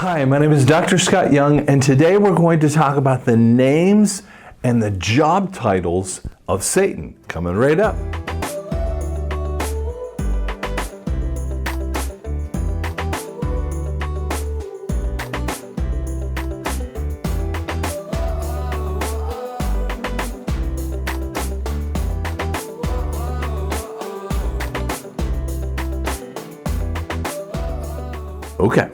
Hi, my name is Dr. Scott Young, and today we're going to talk about the names and the job titles of Satan. Coming right up. Okay.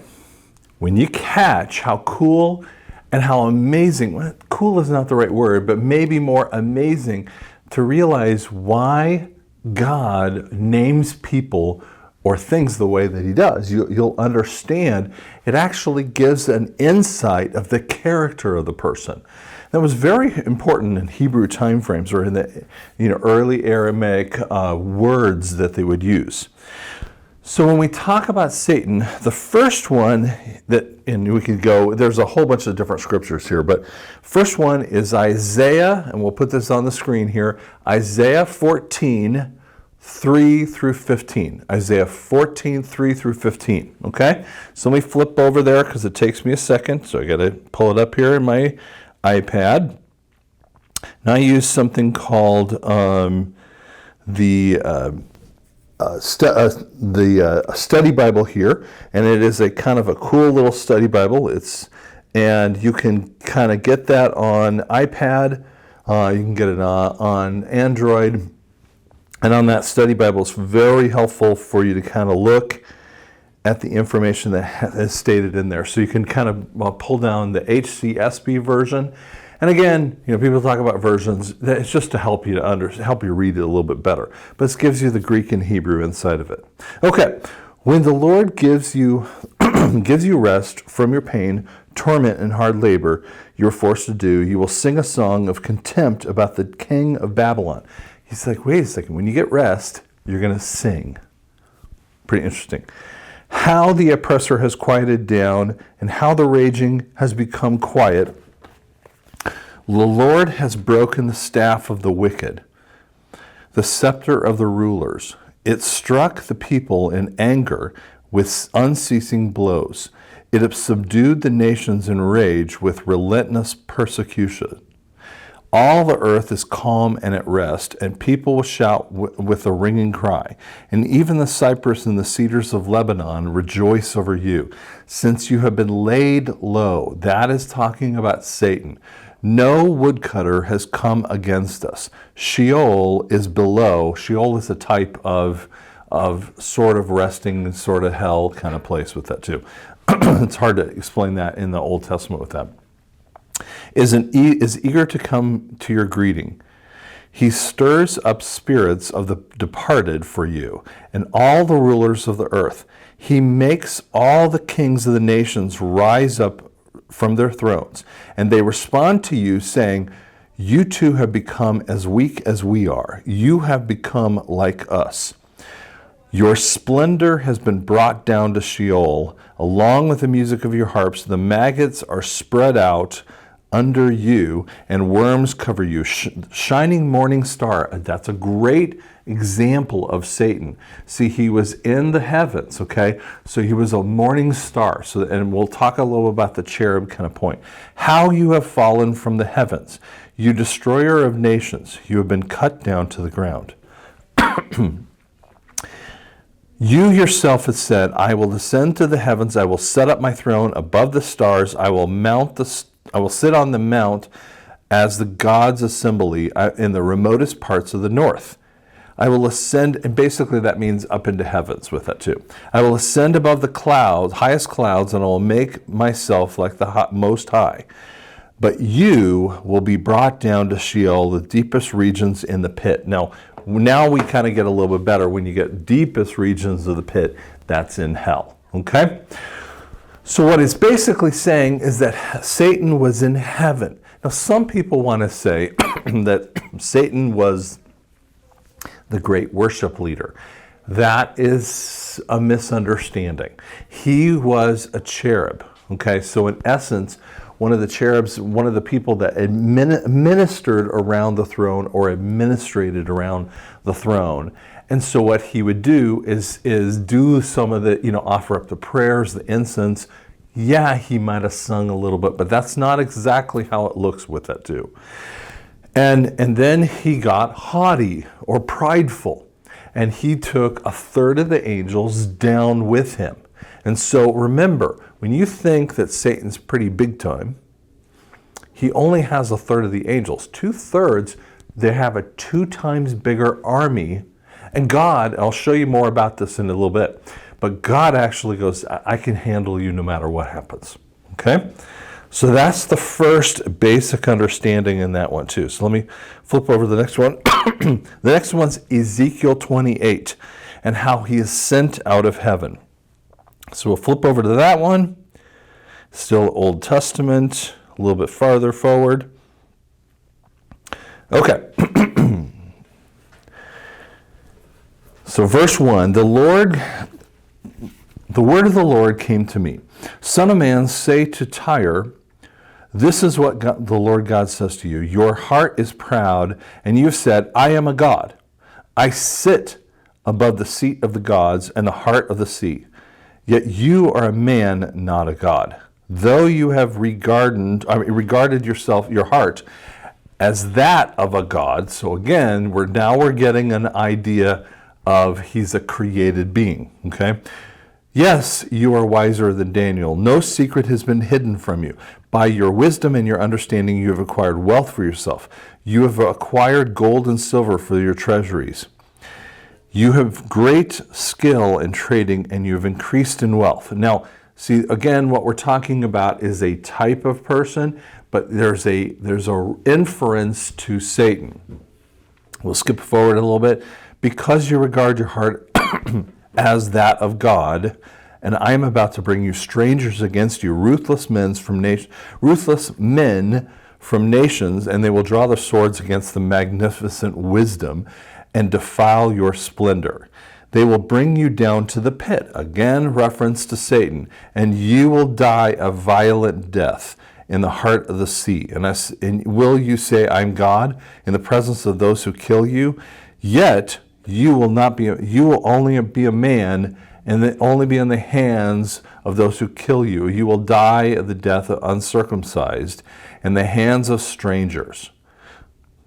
When you catch how cool and how amazing, well, cool is not the right word, but maybe more amazing to realize why God names people or things the way that he does. You'll understand it actually gives an insight of the character of the person. That was very important in Hebrew time frames or in the early Aramaic words that they would use. So when we talk about Satan, the first one and we could go, there's a whole bunch of different scriptures here, but first one is Isaiah, and we'll put this on the screen here, Isaiah 14, 3 through 15. Isaiah 14, 3 through 15, okay? So let me flip over there because it takes me a second, so I got to pull it up here in my iPad. Now I use something called the study Bible here, and it is a kind of a cool little study Bible. And you can kind of get that on iPad, you can get it on Android, and on that study Bible it's very helpful for you to kind of look at the information that is stated in there. So you can kind of pull down the HCSB version. And again, people talk about versions. It's just to help you help you read it a little bit better. But this gives you the Greek and Hebrew inside of it. Okay, when the Lord gives you gives you rest from your pain, torment, and hard labor you're forced to do, you will sing a song of contempt about the king of Babylon. He's like, wait a second. When you get rest, you're going to sing. Pretty interesting. How the oppressor has quieted down, and how the raging has become quiet. The Lord has broken the staff of the wicked, the scepter of the rulers. It struck the people in anger with unceasing blows. It has subdued the nations in rage with relentless persecution. All the earth is calm and at rest, and people will shout with a ringing cry. And even the cypress and the cedars of Lebanon rejoice over you, since you have been laid low. That is talking about Satan. No woodcutter has come against us. Sheol is below. Sheol is a type of sort of resting, sort of hell kind of place with that too. It's hard to explain that in the Old Testament with that. Is eager to come to your greeting. He stirs up spirits of the departed for you, and all the rulers of the earth. He makes all the kings of the nations rise up from their thrones, and they respond to you saying, you too have become as weak as we are. You have become like us. Your splendor has been brought down to Sheol, along with the music of your harps. The maggots are spread out under you, and worms cover you. Shining morning star, that's a great example of Satan. See, he was in the heavens, okay? So he was a morning star. And we'll talk a little about the cherub kind of point. How you have fallen from the heavens, you destroyer of nations. You have been cut down to the ground. You yourself have said, I will ascend to the heavens. I will set up my throne above the stars. I will sit on the mount as the gods' assembly in the remotest parts of the north. I will ascend, and basically that means up into heavens with that too. I will ascend above the clouds, highest clouds, and I will make myself like the Most High. But you will be brought down to Sheol, the deepest regions in the pit. Now we kind of get a little bit better. When you get deepest regions of the pit, that's in hell, okay? So what it's basically saying is that Satan was in heaven. Now some people want to say that Satan was the great worship leader. That is a misunderstanding. He was a cherub, okay? So in essence, one of the cherubs, one of the people that ministered around the throne or administrated around the throne. And so what he would do is do some of the, offer up the prayers, the incense, Yeah, he might have sung a little bit, but that's not exactly how it looks with it too. And then he got haughty or prideful, and he took a third of the angels down with him. And so remember, when you think that Satan's pretty big time, he only has a third of the angels. 2/3, they have a 2 times bigger army. And God, I'll show you more about this in a little bit, but God actually goes, I can handle you no matter what happens. Okay? So that's the first basic understanding in that one too. So let me flip over to the next one. The next one's Ezekiel 28 and how he is sent out of heaven. So we'll flip over to that one. Still Old Testament, a little bit farther forward. Okay. So verse 1, the word of the Lord came to me. Son of man, say to Tyre, this is what the Lord God says to you. Your heart is proud, and you have said, I am a god. I sit above the seat of the gods and the heart of the sea. Yet you are a man, not a god. Though you have regarded yourself, your heart, as that of a god. So again, we're getting an idea of he's a created being. Okay. Yes, you are wiser than Daniel. No secret has been hidden from you. By your wisdom and your understanding, you have acquired wealth for yourself. You have acquired gold and silver for your treasuries. You have great skill in trading, and you have increased in wealth. Now, see, again, what we're talking about is a type of person, but there's a inference to Satan. We'll skip forward a little bit. Because you regard your heart as that of God, and I am about to bring you strangers against you, ruthless men from nations, and they will draw their swords against the magnificent wisdom and defile your splendor. They will bring you down to the pit, again reference to Satan, and you will die a violent death in the heart of the sea. And will you say, I'm God, in the presence of those who kill you? Yet you will only be a man, and only be in the hands of those who kill you. You will die the death of uncircumcised in the hands of strangers.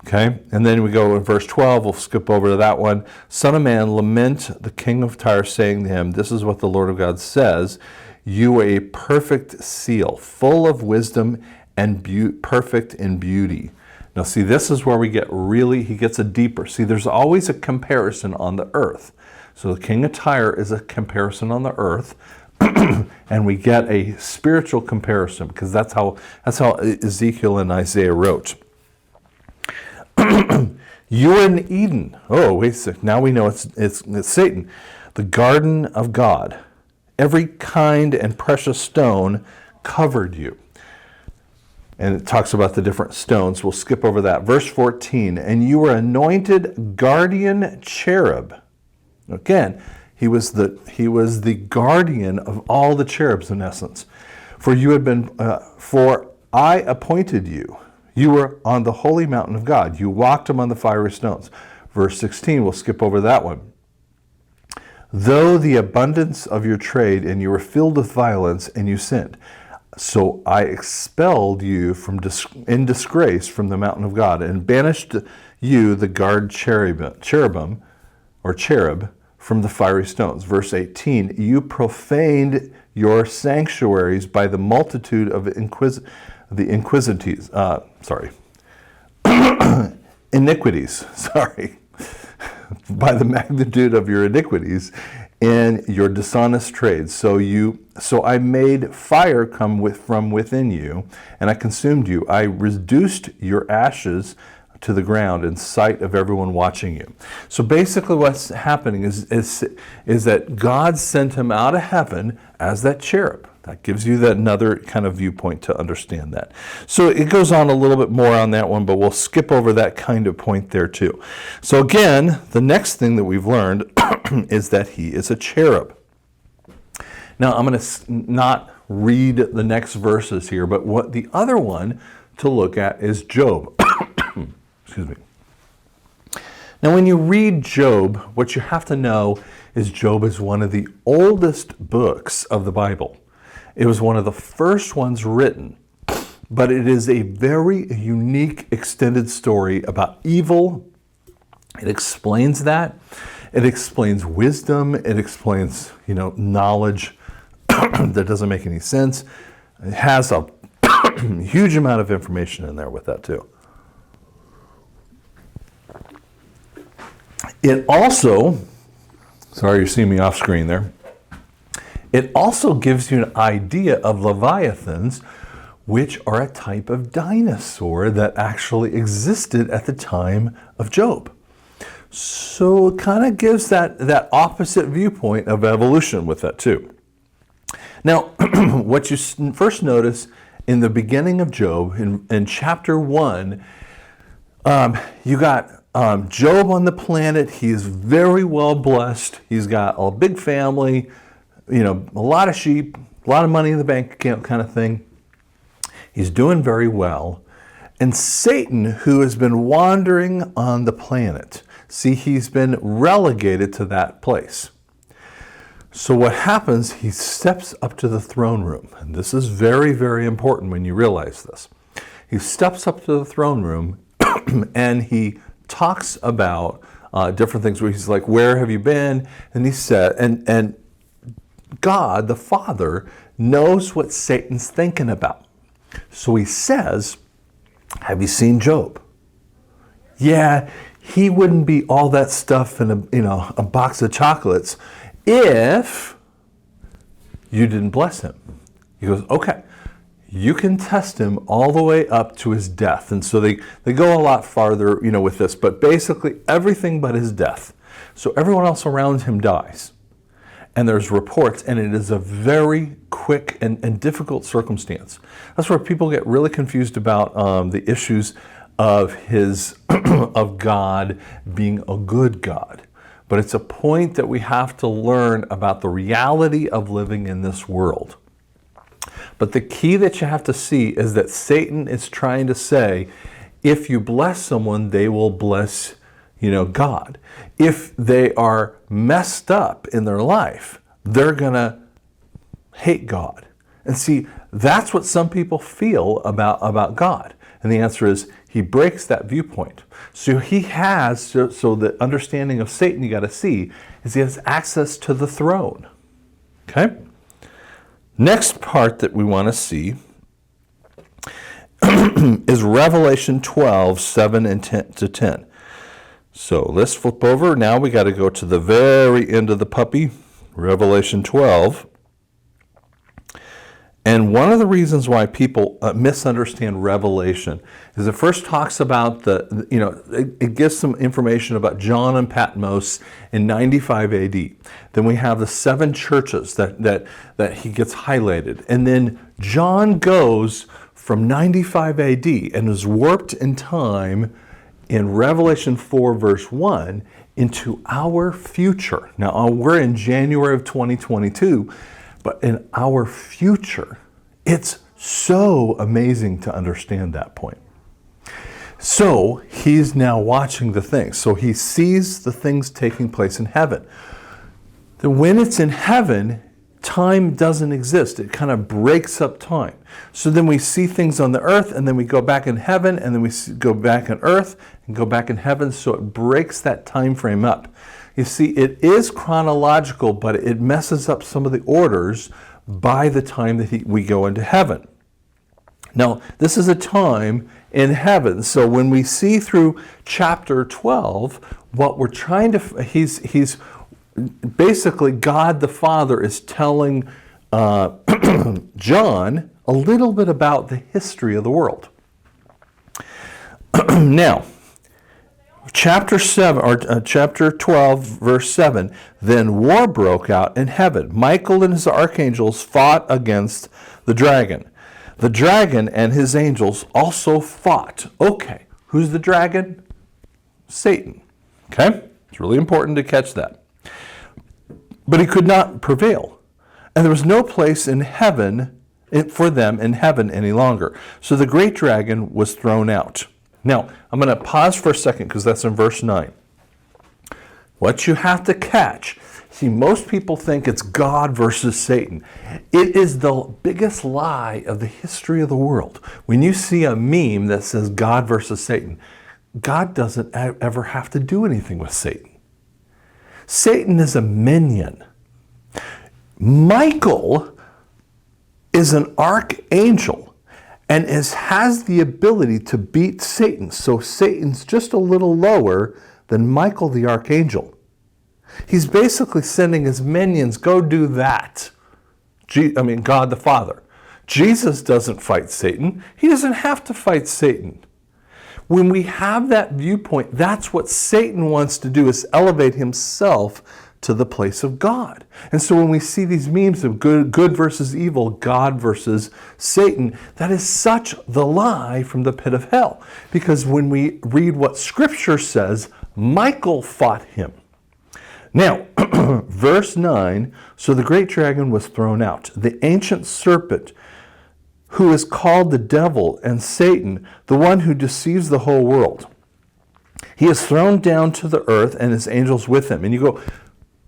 Okay, and then we go in verse 12, we'll skip over to that one. Son of man, lament the king of Tyre, saying to him, this is what the Lord of God says, you are a perfect seal, full of wisdom and perfect in beauty. Now see, this is where he gets a deeper. See, there's always a comparison on the earth. So the king of Tyre is a comparison on the earth, and we get a spiritual comparison because that's how Ezekiel and Isaiah wrote. You are in Eden. Oh, wait a second. Now we know it's Satan. The garden of God. Every kind and precious stone covered you. And it talks about the different stones. We'll skip over that. Verse 14, and you were anointed guardian cherub. Again, he was the guardian of all the cherubs in essence. For I appointed you. You were on the holy mountain of God. You walked among the fiery stones. Verse 16, we'll skip over that one. Though the abundance of your trade, and you were filled with violence, and you sinned. So I expelled you in disgrace from the mountain of God, and banished you the guard cherub from the fiery stones. Verse 18, you profaned your sanctuaries by the multitude of iniquities. Sorry. By the magnitude of your iniquities and your dishonest trades. So I made fire come from within you, and I consumed you. I reduced your ashes to the ground in sight of everyone watching you. So basically what's happening is that God sent him out of heaven as that cherub. That gives you that another kind of viewpoint to understand that. So it goes on a little bit more on that one, but we'll skip over that kind of point there too. So again, the next thing that we've learned is that he is a cherub. Now I'm going to not read the next verses here, but what the other one to look at is Job. Excuse me. Now when you read Job, what you have to know is Job is one of the oldest books of the Bible. It was one of the first ones written, but it is a very unique extended story about evil. It explains that. It explains wisdom. It explains, knowledge that doesn't make any sense. It has a huge amount of information in there with that too. It also, sorry you're seeing me off screen there, it also gives you an idea of leviathans, which are a type of dinosaur that actually existed at the time of Job. So it kind of gives that opposite viewpoint of evolution with that too. Now, what you first notice in the beginning of Job, in chapter 1, you got Job on the planet. He's very well blessed. He's got a big family, a lot of sheep, a lot of money in the bank account kind of thing. He's doing very well. And Satan, who has been wandering on the planet, see, he's been relegated to that place. So what happens, he steps up to the throne room. And this is very, very important when you realize this. He steps up to the throne room and he talks about different things where he's like, where have you been? And he said, and God, the Father, knows what Satan's thinking about. So he says, have you seen Job? Yeah, he wouldn't be all that stuff in a box of chocolates if you didn't bless him. He goes, okay, you can test him all the way up to his death. And so they go a lot farther, with this, but basically everything but his death. So everyone else around him dies. And there's reports, and it is a very quick and difficult circumstance. That's where people get really confused about the issues of of God being a good God. But it's a point that we have to learn about the reality of living in this world. But the key that you have to see is that Satan is trying to say, if you bless someone, they will bless God. If they are messed up in their life, they're going to hate God. And see, that's what some people feel about God. And the answer is, he breaks that viewpoint. So so the understanding of Satan you got to see is he has access to the throne. Okay? Next part that we want to see is Revelation 12, 7 and 10 to 10. So let's flip over. Now we got to go to the very end of the puppy, Revelation 12. And one of the reasons why people misunderstand Revelation is it first talks about it gives some information about John and Patmos in 95 AD. Then we have the 7 churches that he gets highlighted. And then John goes from 95 AD and is warped in time in Revelation 4 verse 1 into our future. Now we're in January of 2022. But in our future, it's so amazing to understand that point. So he's now watching the things. So he sees the things taking place in heaven. Then when it's in heaven, time doesn't exist. It kind of breaks up time. So then we see things on the earth, and then we go back in heaven, and then we go back on earth, and go back in heaven. So it breaks that time frame up. You see, it is chronological, but it messes up some of the orders by the time that we go into heaven. Now, this is a time in heaven. So when we see through chapter 12, what we're trying to, he's basically, God the Father is telling John a little bit about the history of the world. Now, Chapter 12, verse 7, then war broke out in heaven. Michael and his archangels fought against the dragon. The dragon and his angels also fought. Okay, who's the dragon? Satan. Okay, it's really important to catch that. But he could not prevail. And there was no place in heaven for them in heaven any longer. So the great dragon was thrown out. Now, I'm going to pause for a second because that's in verse 9. What you have to catch See, most people think it's God versus Satan. It is the biggest lie of the history of the world. When you see a meme that says God versus Satan, God doesn't ever have to do anything with Satan. Satan is a minion. Michael is an archangel and has the ability to beat Satan. So Satan's just a little lower than Michael the archangel. He's basically sending his minions, go do that. God the Father. Jesus doesn't fight Satan. He doesn't have to fight Satan. When we have that viewpoint, that's what Satan wants to do, is elevate himself to the place of God. And so when we see these memes of good versus evil, God versus Satan, that is such the lie from the pit of hell. Because when we read what Scripture says, Michael fought him. Now, verse 9, so the great dragon was thrown out, the ancient serpent, who is called the devil and Satan, the one who deceives the whole world. He is thrown down to the earth and his angels with him. And you go,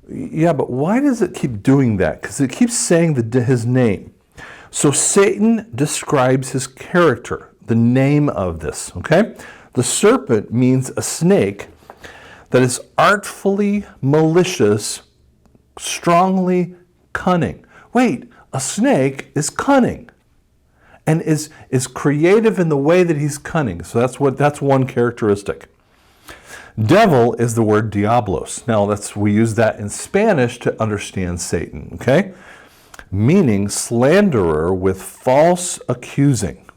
yeah, but why does it keep doing that? Because it keeps saying his name. So Satan describes his character, the name of this, okay? The serpent means a snake that is artfully malicious, strongly cunning. Wait, a snake is cunning and is creative in the way that he's cunning. So that's one characteristic. Devil is the word diablos. Now we use that in Spanish to understand Satan, okay? Meaning slanderer with false accusing.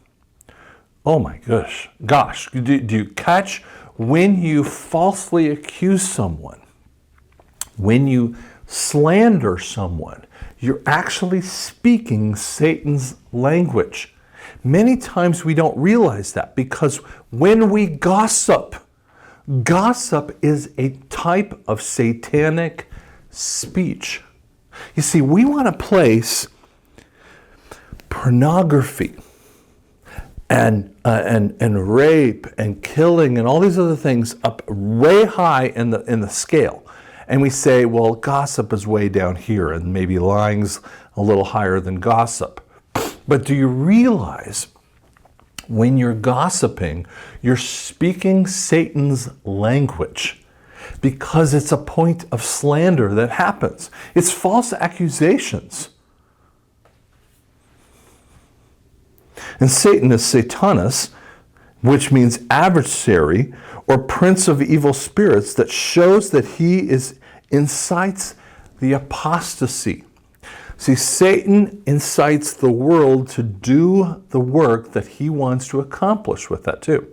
Oh my gosh. Do you catch when you falsely accuse someone, when you slander someone, you're actually speaking Satan's language. Many times we don't realize that, because when we gossip is a type of satanic speech. You see, we want to place pornography and rape and killing and all these other things up way high in the scale. And we say, well, gossip is way down here, and maybe lying's a little higher than gossip. But do you realize when you're gossiping, you're speaking Satan's language? Because it's a point of slander that happens. It's false accusations. And Satan is Satanas, which means adversary or prince of evil spirits, that shows that he incites the apostasy. See, Satan incites the world to do the work that he wants to accomplish with that too.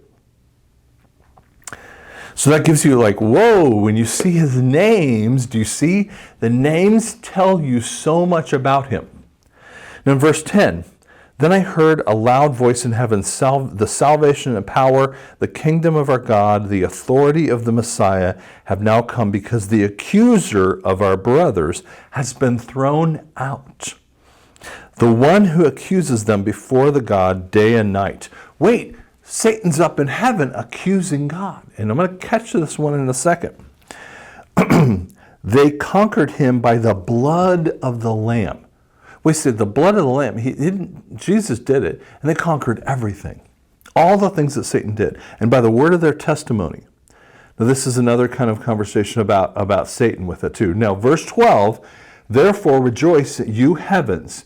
So that gives you like, whoa, when you see his names, do you see? The names tell you so much about him. Now in verse 10, then I heard a loud voice in heaven, the salvation and power, the kingdom of our God, the authority of the Messiah have now come, because the accuser of our brothers has been thrown out. The one who accuses them before the God day and night. Wait, Satan's up in heaven accusing God. And I'm going to catch this one in a second. They conquered him by the blood of the Lamb. We said the blood of the Lamb, Jesus did it, and they conquered everything. All the things that Satan did. And by the word of their testimony. Now this is another kind of conversation about Satan with it too. Now verse 12, therefore rejoice, you heavens,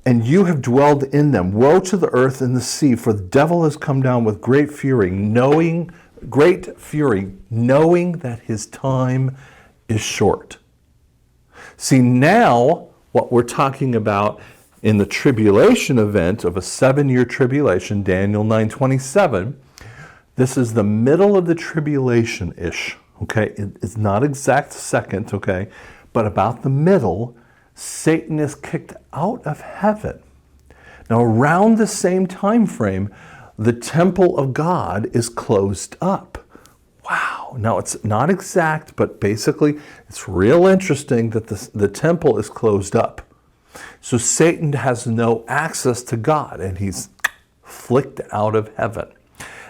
and you have dwelled in them. Woe to the earth and the sea, for the devil has come down with great fury, knowing that his time is short. See, now what we're talking about in the tribulation event of a 7-year tribulation, Daniel 9:27, this is the middle of the tribulation-ish, okay? It's not exact second, okay? But about the middle, Satan is kicked out of heaven. Now, around the same time frame, the temple of God is closed up. Wow. Now, it's not exact, but basically, it's real interesting that the temple is closed up. So Satan has no access to God, and he's flicked out of heaven.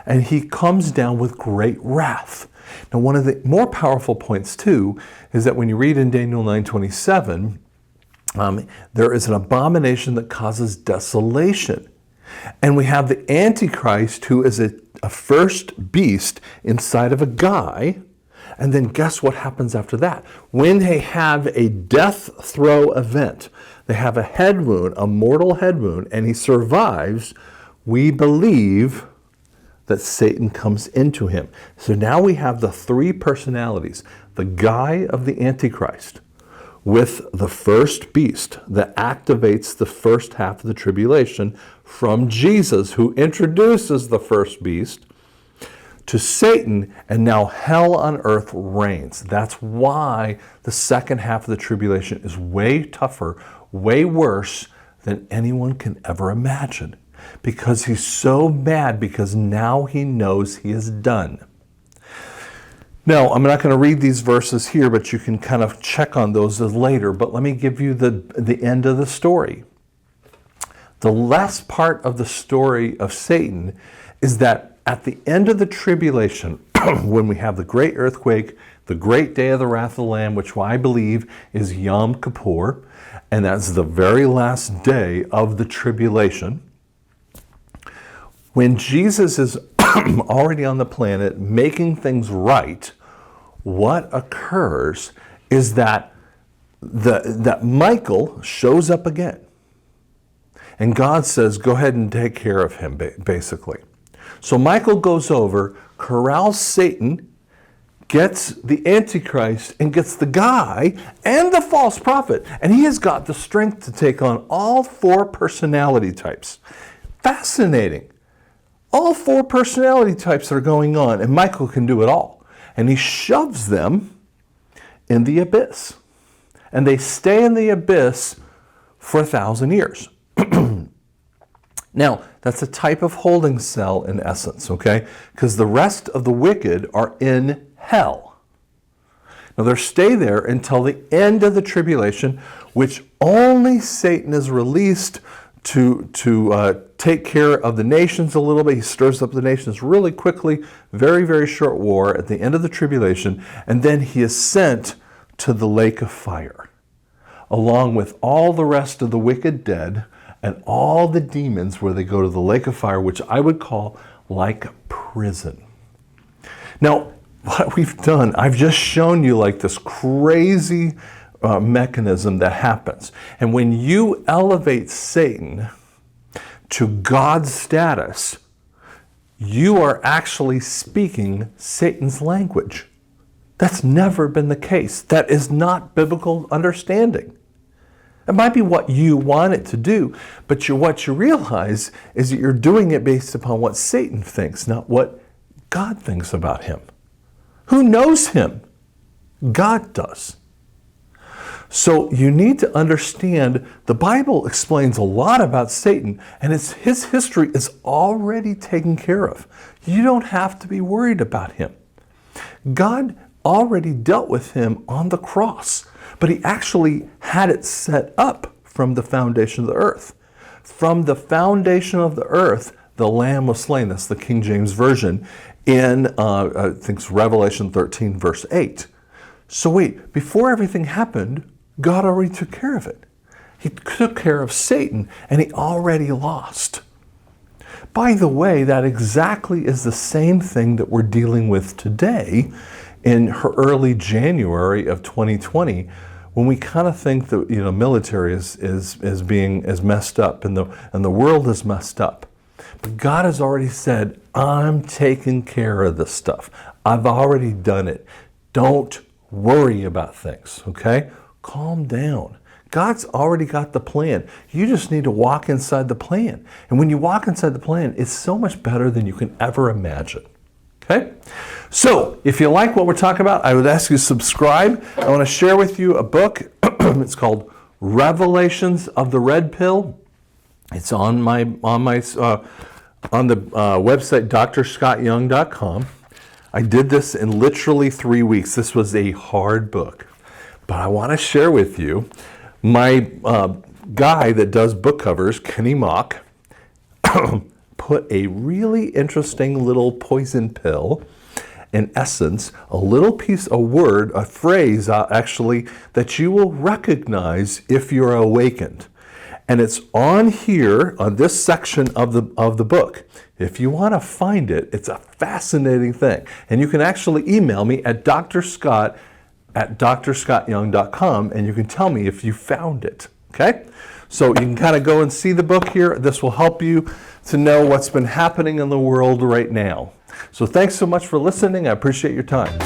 And he comes down with great wrath. Now, one of the more powerful points, too, is that when you read in Daniel 9:27, there is an abomination that causes desolation. And we have the Antichrist, who is a first beast inside of a guy. And then guess what happens after that? When they have a death throw event, they have a head wound, a mortal head wound, and he survives, we believe that Satan comes into him. So now we have the three personalities, the guy of the Antichrist with the first beast that activates the first half of the tribulation from Jesus, who introduces the first beast, to Satan, and now hell on earth reigns. That's why the second half of the tribulation is way tougher, way worse than anyone can ever imagine. Because he's so mad, because now he knows he is done. Now, I'm not going to read these verses here, but you can kind of check on those later. But let me give you the end of the story. The last part of the story of Satan is that at the end of the tribulation, when we have the great earthquake, the great day of the wrath of the Lamb, which I believe is Yom Kippur, and that's the very last day of the tribulation, when Jesus is already on the planet making things right, what occurs is that that Michael shows up again. And God says, go ahead and take care of him, basically. So Michael goes over, corrals Satan, gets the Antichrist, and gets the guy and the false prophet. And he has got the strength to take on all four personality types. Fascinating. All four personality types are going on, and Michael can do it all. And he shoves them in the abyss. And they stay in the abyss for 1,000 years. Now, that's a type of holding cell in essence, okay? Because the rest of the wicked are in hell. Now, they stay there until the end of the tribulation, which only Satan is released to take care of the nations a little bit. He stirs up the nations really quickly, very, very short war at the end of the tribulation, and then he is sent to the lake of fire, along with all the rest of the wicked dead and all the demons, where they go to the lake of fire, which I would call like prison. Now, what we've done, I've just shown you like this crazy mechanism that happens. And when you elevate Satan to God's status, you are actually speaking Satan's language. That's never been the case. That is not biblical understanding. It might be what you want it to do, but what you realize is that you're doing it based upon what Satan thinks, not what God thinks about him. Who knows him? God does. So you need to understand the Bible explains a lot about Satan, and his history is already taken care of. You don't have to be worried about him. God already dealt with him on the cross, but he actually had it set up from the foundation of the earth. From the foundation of the earth, the Lamb was slain. That's the King James Version in, I think it's Revelation 13, verse 8. So wait, before everything happened, God already took care of it. He took care of Satan, and he already lost. By the way, that exactly is the same thing that we're dealing with today in early January of 2020, when we kind of think that military is messed up and the world is messed up. But God has already said, I'm taking care of this stuff. I've already done it. Don't worry about things, okay? Calm down. God's already got the plan. You just need to walk inside the plan. And when you walk inside the plan, it's so much better than you can ever imagine. Okay? So, if you like what we're talking about, I would ask you to subscribe. I want to share with you a book. It's called Revelations of the Red Pill. It's on the website drscottyoung.com. I did this in literally 3 weeks. This was a hard book. But I want to share with you my guy that does book covers, Kenny Mock, put a really interesting little poison pill in essence, a little piece, a word, a phrase actually, that you will recognize if you're awakened. And it's on here, on this section of the book. If you want to find it, it's a fascinating thing. And you can actually email me at drscott@drscottyoung.com, and you can tell me if you found it, okay? So you can kind of go and see the book here. This will help you to know what's been happening in the world right now. So thanks so much for listening. I appreciate your time.